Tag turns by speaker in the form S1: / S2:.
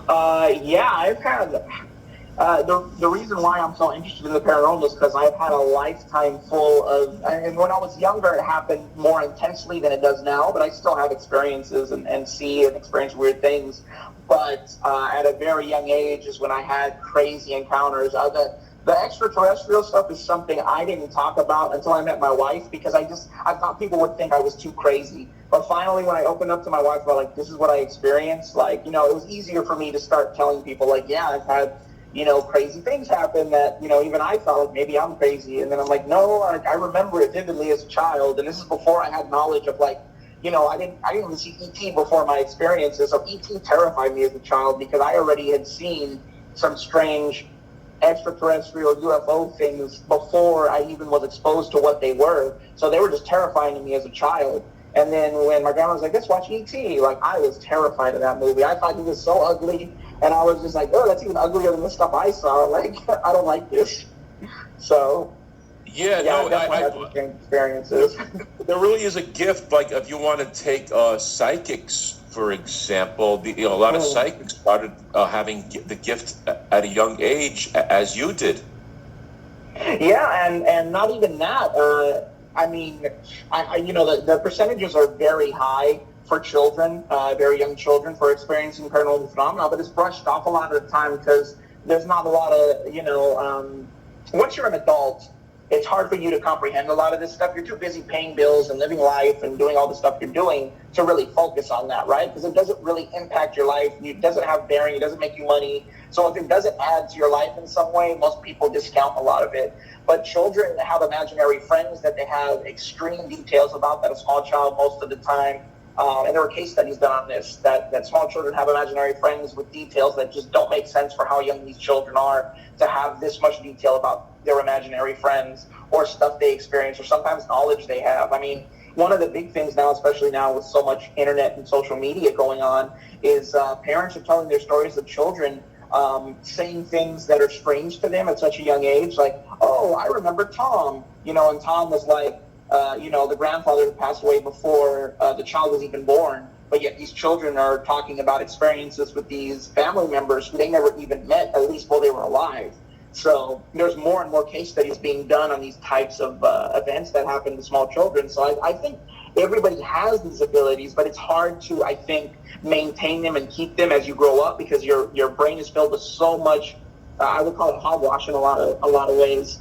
S1: Yeah, I've had the reason why I'm so interested in the paranormal is because I've had a lifetime full of. And when I was younger, it happened more intensely than it does now. But I still have experiences and see and experience weird things. But at a very young age is when I had crazy encounters. The extraterrestrial stuff is something I didn't talk about until I met my wife because I thought people would think I was too crazy. But finally, when I opened up to my wife about like this is what I experienced, like it was easier for me to start telling people like yeah I've had crazy things happen that even I thought like maybe I'm crazy, and then I'm like no, I remember it vividly as a child, and this is before I had knowledge of like I didn't even see ET before my experiences. So ET terrified me as a child because I already had seen some strange extraterrestrial UFO things before I even was exposed to what they were. So they were just terrifying to me as a child. And then when my grandma was like, let's watch E.T., like I was terrified of that movie. I thought he was so ugly. And I was just like, oh, that's even uglier than the stuff I saw. Like, I don't like this. So,
S2: Yeah,
S1: yeah, I
S2: no,
S1: definitely had some strange experiences.
S2: there really is a gift. Like if you want to take psychics, for example, a lot of psychics started having the gift at a young age, as you did.
S1: Yeah, and not even that. I mean, the percentages are very high for children, very young children, for experiencing paranormal phenomena, but it's brushed off a lot of the time because there's not a lot of, once you're an adult, it's hard for you to comprehend a lot of this stuff. You're too busy paying bills and living life and doing all the stuff you're doing to really focus on that, right? Because it doesn't really impact your life. It doesn't have bearing. It doesn't make you money. So if it doesn't add to your life in some way, most people discount a lot of it. But children have imaginary friends that they have extreme details about that a small child most of the time. And there were case studies done on this, that small children have imaginary friends with details that just don't make sense for how young these children are to have this much detail about their imaginary friends or stuff they experience or sometimes knowledge they have. I mean, one of the big things now, especially now with so much internet and social media going on, is parents are telling their stories of children saying things that are strange to them at such a young age. Like, oh, I remember Tom, and Tom was like, the grandfather who passed away before the child was even born. But yet these children are talking about experiences with these family members who they never even met, at least while they were alive. So there's more and more case studies being done on these types of events that happen to small children. So I think everybody has these abilities, but it's hard to, I think, maintain them and keep them as you grow up because your brain is filled with so much, I would call it hogwash in a lot of ways.